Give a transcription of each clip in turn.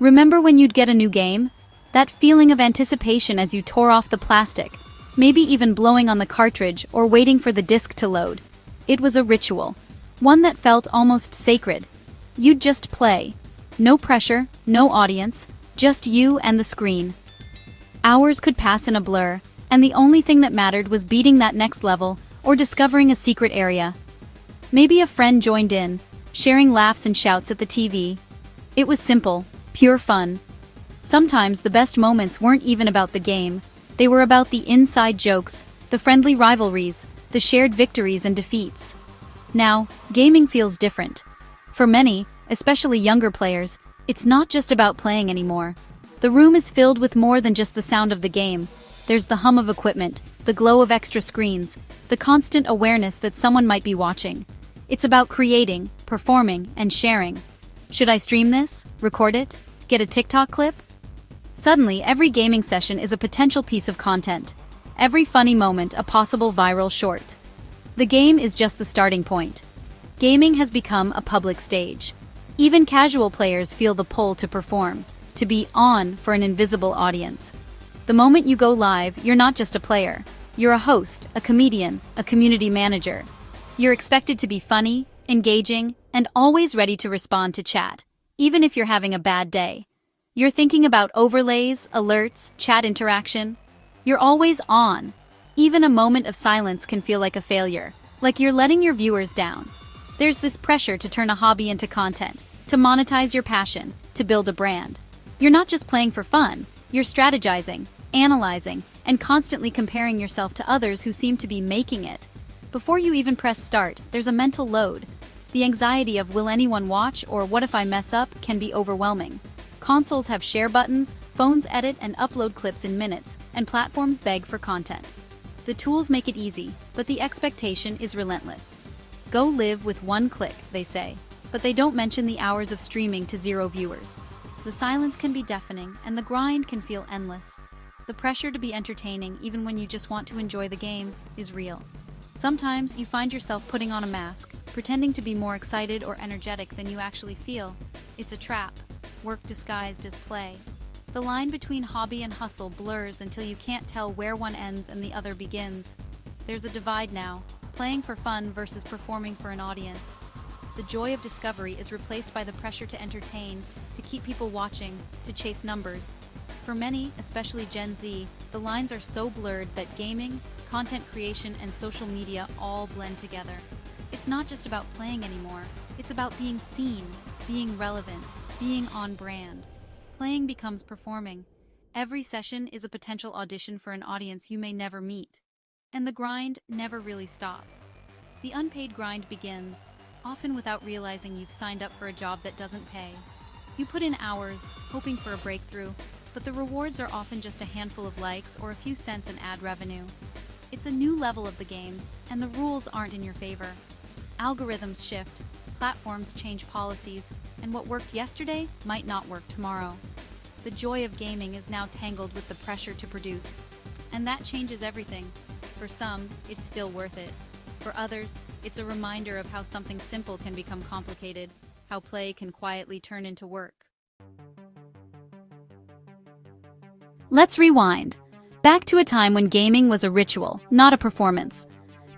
Remember when you'd get a new game? That feeling of anticipation as you tore off the plastic, maybe even blowing on the cartridge or waiting for the disc to load. It was a ritual, one that felt almost sacred. You'd just play. No pressure, no audience, just you and the screen. Hours could pass in a blur, and the only thing that mattered was beating that next level or discovering a secret area. Maybe a friend joined in, sharing laughs and shouts at the TV. It was simple, pure fun. Sometimes the best moments weren't even about the game. They were about the inside jokes, the friendly rivalries, the shared victories and defeats. Now, gaming feels different. For many, especially younger players, it's not just about playing anymore. The room is filled with more than just the sound of the game. There's the hum of equipment, the glow of extra screens, the constant awareness that someone might be watching. It's about creating, performing, and sharing. Should I stream this? Record it? Get a TikTok clip? Suddenly, every gaming session is a potential piece of content. Every funny moment a possible viral short. The game is just the starting point. Gaming has become a public stage. Even casual players feel the pull to perform, to be on for an invisible audience. The moment you go live, you're not just a player. You're a host, a comedian, a community manager. You're expected to be funny, engaging, and always ready to respond to chat, even if you're having a bad day. You're thinking about overlays, alerts, chat interaction. You're always on. Even a moment of silence can feel like a failure, like you're letting your viewers down. There's this pressure to turn a hobby into content, to monetize your passion, to build a brand. You're not just playing for fun, you're strategizing, analyzing, and constantly comparing yourself to others who seem to be making it. Before you even press start, there's a mental load. The anxiety of will anyone watch or what if I mess up can be overwhelming. Consoles have share buttons, phones edit and upload clips in minutes, and platforms beg for content. The tools make it easy, but the expectation is relentless. Go live with one click, they say, but they don't mention the hours of streaming to 0 viewers. The silence can be deafening, and the grind can feel endless. The pressure to be entertaining, even when you just want to enjoy the game, is real. Sometimes you find yourself putting on a mask, pretending to be more excited or energetic than you actually feel. It's a trap. Work disguised as play. The line between hobby and hustle blurs until you can't tell where one ends and the other begins. There's a divide now, playing for fun versus performing for an audience. The joy of discovery is replaced by the pressure to entertain, to keep people watching, to chase numbers. For many, especially Gen Z, the lines are so blurred that gaming, content creation, and social media all blend together. It's not just about playing anymore, it's about being seen, being relevant, being on brand. Playing becomes performing. Every session is a potential audition for an audience you may never meet. And the grind never really stops. The unpaid grind begins, often without realizing you've signed up for a job that doesn't pay. You put in hours, hoping for a breakthrough, but the rewards are often just a handful of likes or a few cents in ad revenue. It's a new level of the game, and the rules aren't in your favor. Algorithms shift, platforms change policies, and what worked yesterday might not work tomorrow. The joy of gaming is now tangled with the pressure to produce. And that changes everything. For some, it's still worth it. For others, it's a reminder of how something simple can become complicated, how play can quietly turn into work. Let's rewind. Back to a time when gaming was a ritual, not a performance.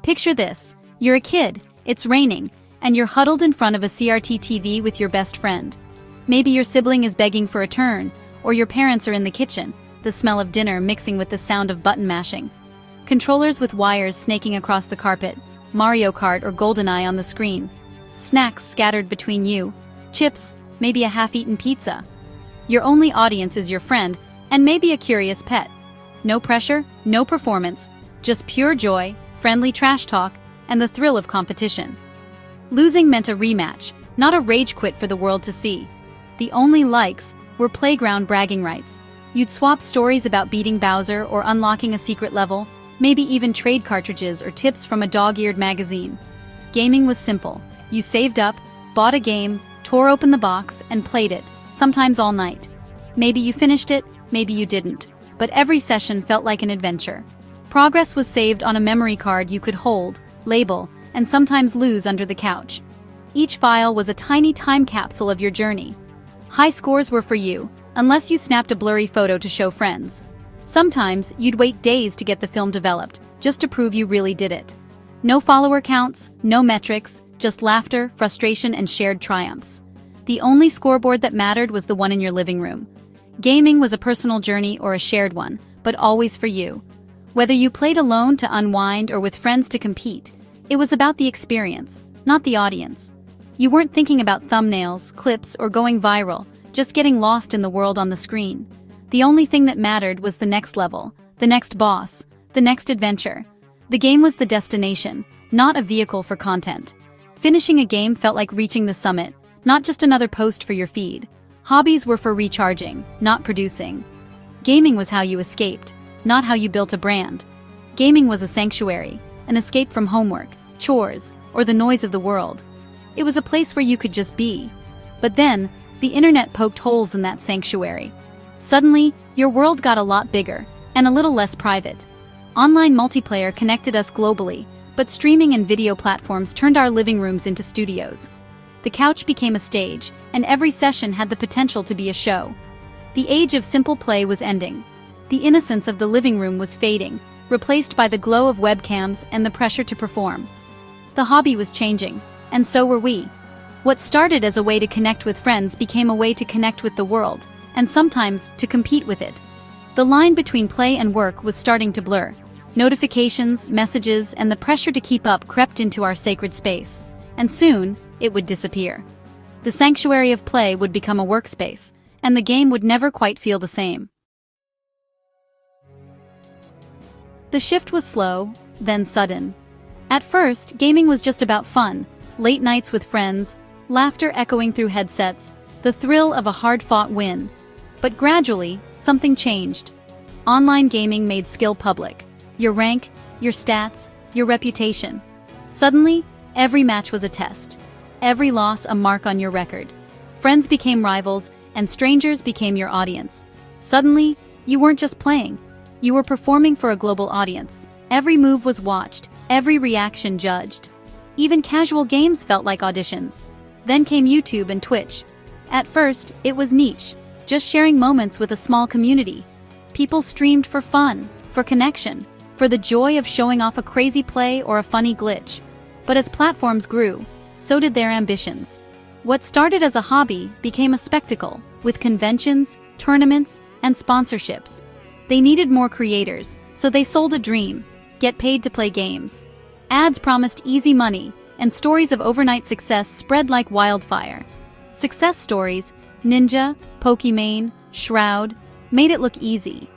Picture this. You're a kid, it's raining, and you're huddled in front of a CRT TV with your best friend. Maybe your sibling is begging for a turn, or your parents are in the kitchen, the smell of dinner mixing with the sound of button mashing. Controllers with wires snaking across the carpet, Mario Kart or GoldenEye on the screen. Snacks scattered between you, chips, maybe a half-eaten pizza. Your only audience is your friend, and maybe a curious pet. No pressure, no performance, just pure joy, friendly trash talk, and the thrill of competition. Losing meant a rematch, not a rage quit for the world to see. The only likes were playground bragging rights. You'd swap stories about beating Bowser or unlocking a secret level, maybe even trade cartridges or tips from a dog-eared magazine. Gaming was simple. You saved up, bought a game, tore open the box, and played it, sometimes all night. Maybe you finished it, maybe you didn't, but every session felt like an adventure. Progress was saved on a memory card you could hold, label, and sometimes lose under the couch. Each file was a tiny time capsule of your journey. High scores were for you, unless you snapped a blurry photo to show friends. Sometimes, you'd wait days to get the film developed, just to prove you really did it. No follower counts, no metrics, just laughter, frustration, and shared triumphs. The only scoreboard that mattered was the one in your living room. Gaming was a personal journey or a shared one, but always for you. Whether you played alone to unwind or with friends to compete, it was about the experience, not the audience. You weren't thinking about thumbnails, clips, or going viral, just getting lost in the world on the screen. The only thing that mattered was the next level, the next boss, the next adventure. The game was the destination, not a vehicle for content. Finishing a game felt like reaching the summit, not just another post for your feed. Hobbies were for recharging, not producing. Gaming was how you escaped, not how you built a brand. Gaming was a sanctuary, an escape from homework, chores, or the noise of the world. It was a place where you could just be. But then, the internet poked holes in that sanctuary. Suddenly, your world got a lot bigger, and a little less private. Online multiplayer connected us globally, but streaming and video platforms turned our living rooms into studios. The couch became a stage, and every session had the potential to be a show. The age of simple play was ending. The innocence of the living room was fading, replaced by the glow of webcams and the pressure to perform. The hobby was changing, and so were we. What started as a way to connect with friends became a way to connect with the world, and sometimes to compete with it. The line between play and work was starting to blur. Notifications, messages, and the pressure to keep up crept into our sacred space, and soon, it would disappear. The sanctuary of play would become a workspace, and the game would never quite feel the same. The shift was slow, then sudden. At first, gaming was just about fun, late nights with friends, laughter echoing through headsets, the thrill of a hard-fought win. But gradually, something changed. Online gaming made skill public. Your rank, your stats, your reputation. Suddenly, every match was a test. Every loss a mark on your record. Friends became rivals, and strangers became your audience. Suddenly, you weren't just playing. You were performing for a global audience. Every move was watched, every reaction judged. Even casual games felt like auditions. Then came YouTube and Twitch. At first, it was niche, just sharing moments with a small community. People streamed for fun, for connection, for the joy of showing off a crazy play or a funny glitch. But as platforms grew, so did their ambitions. What started as a hobby became a spectacle, with conventions, tournaments, and sponsorships. They needed more creators, so they sold a dream: get paid to play games. Ads promised easy money, and stories of overnight success spread like wildfire. Success stories, Ninja, Pokimane, Shroud, made it look easy.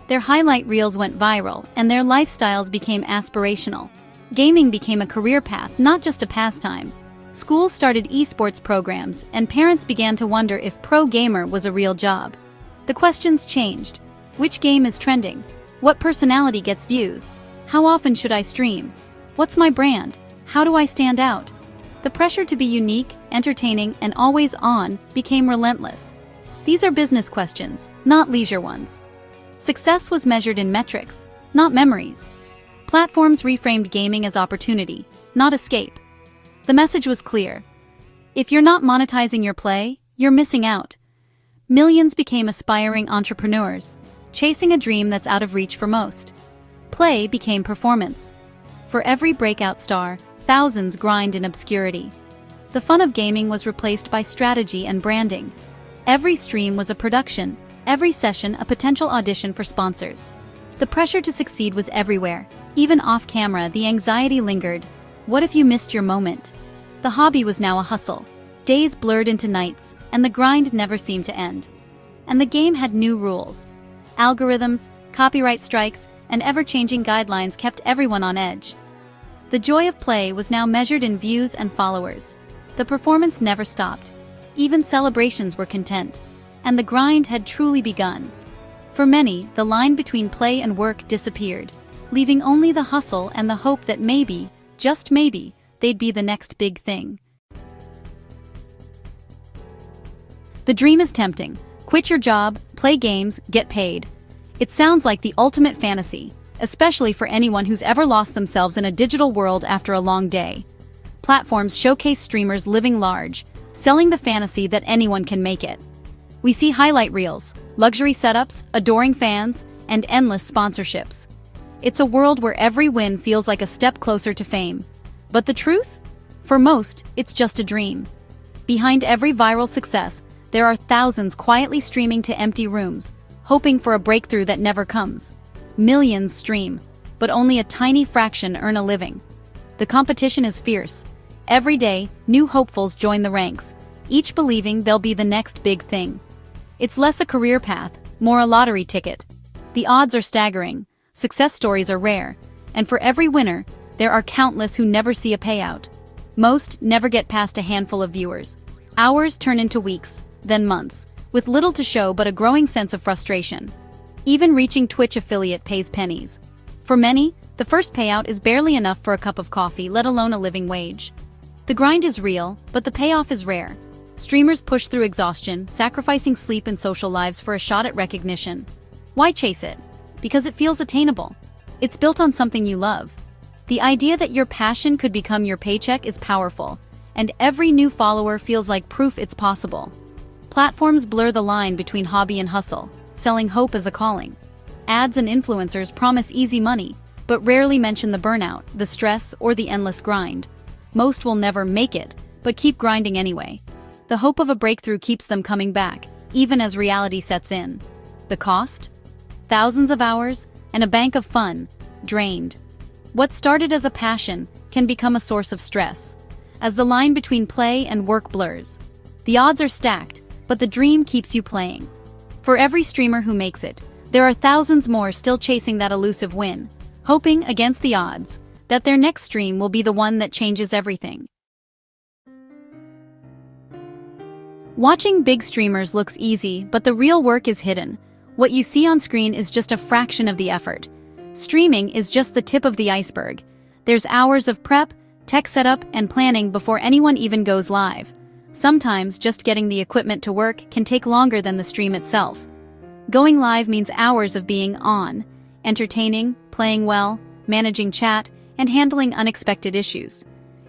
Their highlight reels went viral, and their lifestyles became aspirational. Gaming became a career path, not just a pastime. Schools started esports programs, and parents began to wonder if pro gamer was a real job. The questions changed. Which game is trending? What personality gets views? How often should I stream? What's my brand? How do I stand out? The pressure to be unique, entertaining, and always on became relentless. These are business questions, not leisure ones. Success was measured in metrics, not memories. Platforms reframed gaming as opportunity, not escape. The message was clear. If you're not monetizing your play, you're missing out. Millions became aspiring entrepreneurs, chasing a dream that's out of reach for most. Play became performance. For every breakout star, thousands grind in obscurity. The fun of gaming was replaced by strategy and branding. Every stream was a production, every session a potential audition for sponsors. The pressure to succeed was everywhere. Even off-camera, the anxiety lingered. What if you missed your moment? The hobby was now a hustle. Days blurred into nights, and the grind never seemed to end. And the game had new rules. Algorithms, copyright strikes, and ever-changing guidelines kept everyone on edge. The joy of play was now measured in views and followers. The performance never stopped. Even celebrations were content. And the grind had truly begun. For many, the line between play and work disappeared, leaving only the hustle and the hope that maybe, just maybe, they'd be the next big thing. The dream is tempting. Quit your job, play games, get paid. It sounds like the ultimate fantasy, especially for anyone who's ever lost themselves in a digital world after a long day. Platforms showcase streamers living large, selling the fantasy that anyone can make it. We see highlight reels, luxury setups, adoring fans, and endless sponsorships. It's a world where every win feels like a step closer to fame. But the truth? For most, it's just a dream. Behind every viral success, there are thousands quietly streaming to empty rooms, hoping for a breakthrough that never comes. Millions stream, but only a tiny fraction earn a living. The competition is fierce. Every day, new hopefuls join the ranks, each believing they'll be the next big thing. It's less a career path, more a lottery ticket. The odds are staggering, success stories are rare, and for every winner, there are countless who never see a payout. Most never get past a handful of viewers. Hours turn into weeks, then months, with little to show but a growing sense of frustration. Even reaching Twitch affiliate pays pennies. For many, the first payout is barely enough for a cup of coffee, let alone a living wage. The grind is real, but the payoff is rare. Streamers push through exhaustion, sacrificing sleep and social lives for a shot at recognition. Why chase it? Because it feels attainable. It's built on something you love. The idea that your passion could become your paycheck is powerful, and every new follower feels like proof it's possible. Platforms blur the line between hobby and hustle, selling hope as a calling. Ads and influencers promise easy money, but rarely mention the burnout, the stress, or the endless grind. Most will never make it, but keep grinding anyway. The hope of a breakthrough keeps them coming back, even as reality sets in. The cost? Thousands of hours, and a bank of fun, drained. What started as a passion can become a source of stress, as the line between play and work blurs. The odds are stacked, but the dream keeps you playing. For every streamer who makes it, there are thousands more still chasing that elusive win, hoping against the odds that their next stream will be the one that changes everything. Watching big streamers looks easy, but the real work is hidden. What you see on screen is just a fraction of the effort. Streaming is just the tip of the iceberg. There's hours of prep, tech setup, and planning before anyone even goes live. Sometimes just getting the equipment to work can take longer than the stream itself. Going live means hours of being on, entertaining, playing well, managing chat, and handling unexpected issues.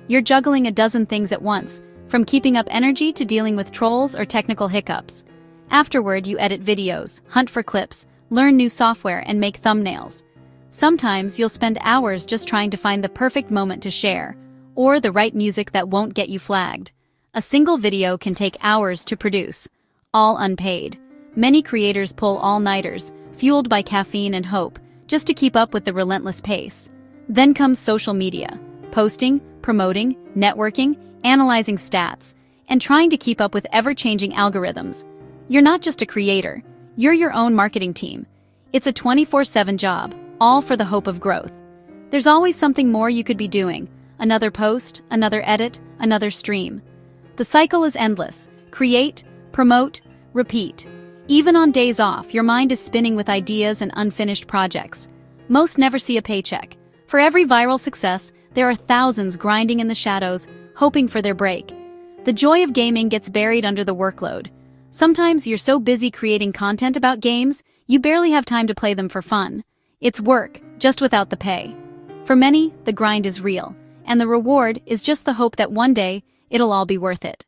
You're juggling a dozen things at once, from keeping up energy to dealing with trolls or technical hiccups. Afterward, you edit videos, hunt for clips, learn new software, and make thumbnails. Sometimes you'll spend hours just trying to find the perfect moment to share, or the right music that won't get you flagged. A single video can take hours to produce, all unpaid. Many creators pull all-nighters, fueled by caffeine and hope, just to keep up with the relentless pace. Then comes social media, posting, promoting, networking, analyzing stats, and trying to keep up with ever-changing algorithms. You're not just a creator, you're your own marketing team. It's a 24/7 job, all for the hope of growth. There's always something more you could be doing, another post, another edit, another stream. The cycle is endless. Create, promote, repeat. Even on days off, your mind is spinning with ideas and unfinished projects. Most never see a paycheck. For every viral success, there are thousands grinding in the shadows, hoping for their break. The joy of gaming gets buried under the workload. Sometimes you're so busy creating content about games, you barely have time to play them for fun. It's work, just without the pay. For many, the grind is real, and the reward is just the hope that one day, it'll all be worth it.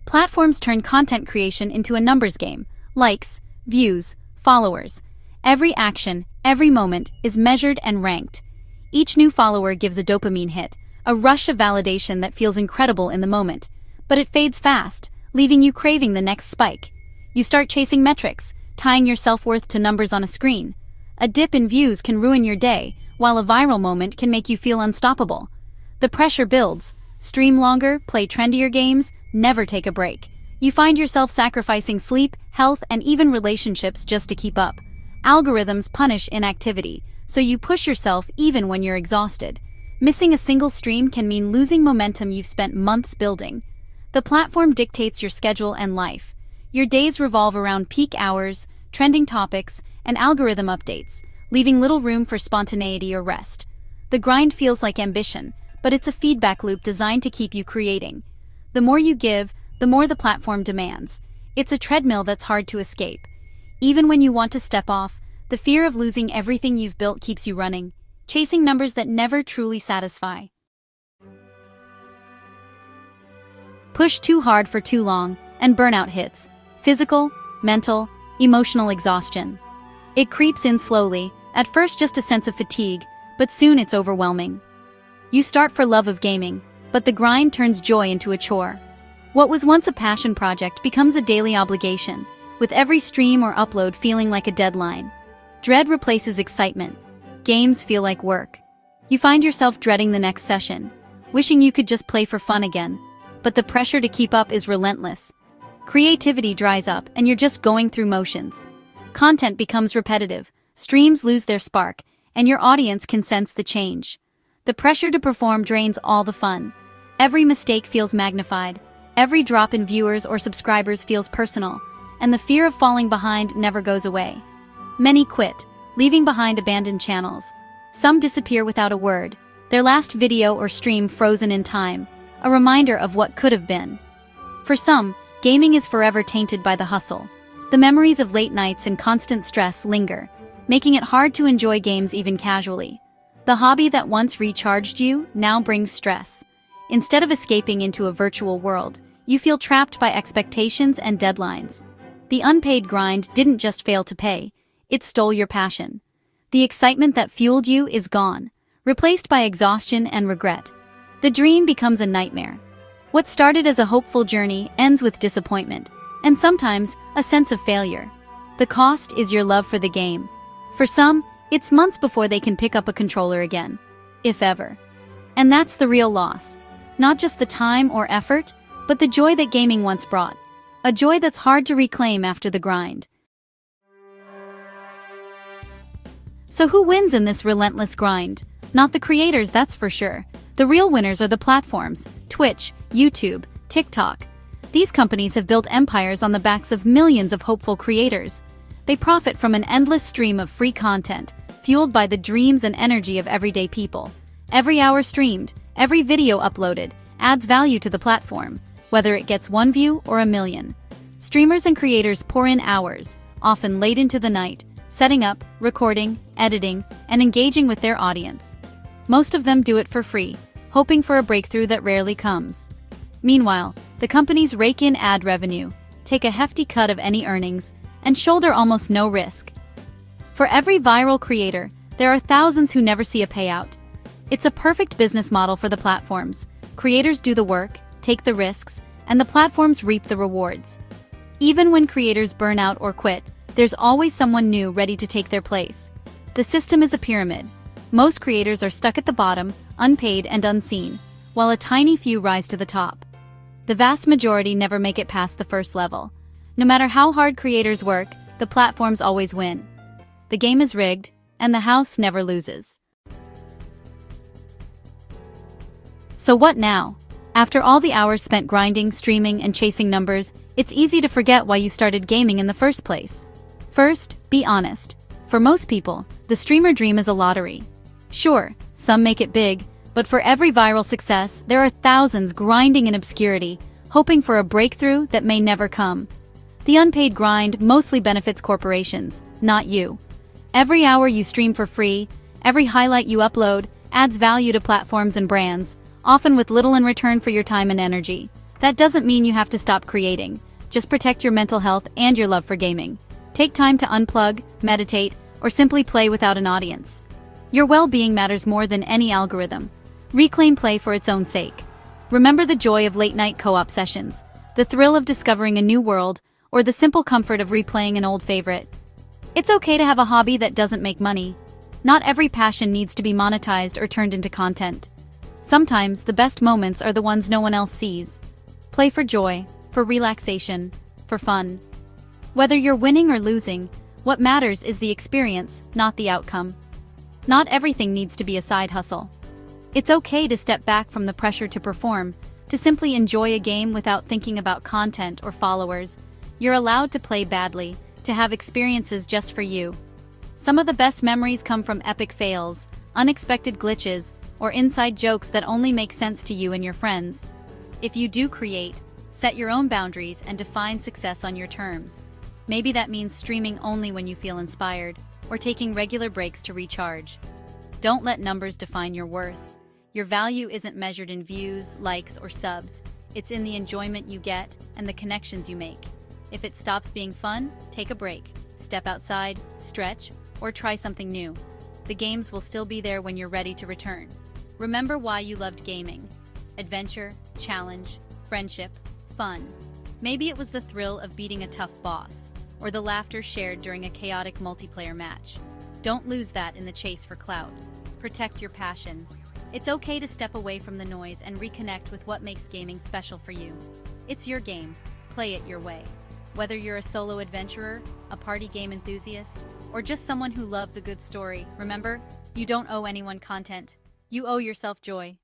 Platforms turn content creation into a numbers game. Likes, views, followers. Every action, every moment is measured and ranked. Each new follower gives a dopamine hit, a rush of validation that feels incredible in the moment. But it fades fast, leaving you craving the next spike. You start chasing metrics, tying your self-worth to numbers on a screen. A dip in views can ruin your day, while a viral moment can make you feel unstoppable. The pressure builds. Stream longer, play trendier games, never take a break. You find yourself sacrificing sleep, health, and even relationships just to keep up. Algorithms punish inactivity, so you push yourself even when you're exhausted. Missing a single stream can mean losing momentum you've spent months building. The platform dictates your schedule and life. Your days revolve around peak hours, trending topics, and algorithm updates, leaving little room for spontaneity or rest. The grind feels like ambition, but it's a feedback loop designed to keep you creating. The more you give, the more the platform demands. It's a treadmill that's hard to escape. Even when you want to step off, the fear of losing everything you've built keeps you running, chasing numbers that never truly satisfy. Push too hard for too long, and burnout hits. Physical, mental, emotional exhaustion. It creeps in slowly, at first just a sense of fatigue, but soon it's overwhelming. You start for love of gaming, but the grind turns joy into a chore. What was once a passion project becomes a daily obligation, with every stream or upload feeling like a deadline. Dread replaces excitement. Games feel like work. You find yourself dreading the next session, wishing you could just play for fun again, but the pressure to keep up is relentless. Creativity dries up and you're just going through motions. Content becomes repetitive, streams lose their spark, and your audience can sense the change. The pressure to perform drains all the fun. Every mistake feels magnified. Every drop in viewers or subscribers feels personal, and the fear of falling behind never goes away. Many quit, leaving behind abandoned channels. Some disappear without a word, their last video or stream frozen in time, a reminder of what could have been. For some, gaming is forever tainted by the hustle. The memories of late nights and constant stress linger, making it hard to enjoy games even casually. The hobby that once recharged you now brings stress. Instead of escaping into a virtual world, you feel trapped by expectations and deadlines. The unpaid grind didn't just fail to pay, it stole your passion. The excitement that fueled you is gone, replaced by exhaustion and regret. The dream becomes a nightmare. What started as a hopeful journey ends with disappointment, and sometimes a sense of failure. The cost is your love for the game. For some, it's months before they can pick up a controller again, if ever. And that's the real loss. Not just the time or effort, but the joy that gaming once brought. A joy that's hard to reclaim after the grind. So who wins in this relentless grind? Not the creators, that's for sure. The real winners are the platforms: Twitch, YouTube, TikTok. These companies have built empires on the backs of millions of hopeful creators. They profit from an endless stream of free content, fueled by the dreams and energy of everyday people. Every hour streamed, every video uploaded, adds value to the platform, whether it gets 1 view or 1,000,000. Streamers and creators pour in hours, often late into the night, setting up, recording, editing, and engaging with their audience. Most of them do it for free, hoping for a breakthrough that rarely comes. Meanwhile, the companies rake in ad revenue, take a hefty cut of any earnings, and shoulder almost no risk. For every viral creator, there are thousands who never see a payout. It's a perfect business model for the platforms. Creators do the work, take the risks, and the platforms reap the rewards. Even when creators burn out or quit, there's always someone new ready to take their place. The system is a pyramid. Most creators are stuck at the bottom, unpaid and unseen, while a tiny few rise to the top. The vast majority never make it past the first level. No matter how hard creators work, the platforms always win. The game is rigged, and the house never loses. So what now? After all the hours spent grinding, streaming, and chasing numbers, it's easy to forget why you started gaming in the first place. First, be honest. For most people, the streamer dream is a lottery. Sure, some make it big, but for every viral success, there are thousands grinding in obscurity, hoping for a breakthrough that may never come. The unpaid grind mostly benefits corporations, not you. Every hour you stream for free, every highlight you upload, adds value to platforms and brands, often with little in return for your time and energy. That doesn't mean you have to stop creating. Just protect your mental health and your love for gaming. Take time to unplug, meditate, or simply play without an audience. Your well-being matters more than any algorithm. Reclaim play for its own sake. Remember the joy of late-night co-op sessions, the thrill of discovering a new world, or the simple comfort of replaying an old favorite. It's okay to have a hobby that doesn't make money. Not every passion needs to be monetized or turned into content. Sometimes the best moments are the ones no one else sees. Play for joy, for relaxation, for fun. Whether you're winning or losing, what matters is the experience, not the outcome. Not everything needs to be a side hustle. It's okay to step back from the pressure to perform, to simply enjoy a game without thinking about content or followers. You're allowed to play badly, to have experiences just for you. Some of the best memories come from epic fails, unexpected glitches, or inside jokes that only make sense to you and your friends. If you do create, set your own boundaries and define success on your terms. Maybe that means streaming only when you feel inspired, or taking regular breaks to recharge. Don't let numbers define your worth. Your value isn't measured in views, likes, or subs. It's in the enjoyment you get and the connections you make. If it stops being fun, take a break, step outside, stretch, or try something new. The games will still be there when you're ready to return. Remember why you loved gaming. Adventure, challenge, friendship, fun. Maybe it was the thrill of beating a tough boss, or the laughter shared during a chaotic multiplayer match. Don't lose that in the chase for clout. Protect your passion. It's okay to step away from the noise and reconnect with what makes gaming special for you. It's your game. Play it your way. Whether you're a solo adventurer, a party game enthusiast, or just someone who loves a good story, remember, you don't owe anyone content. You owe yourself joy.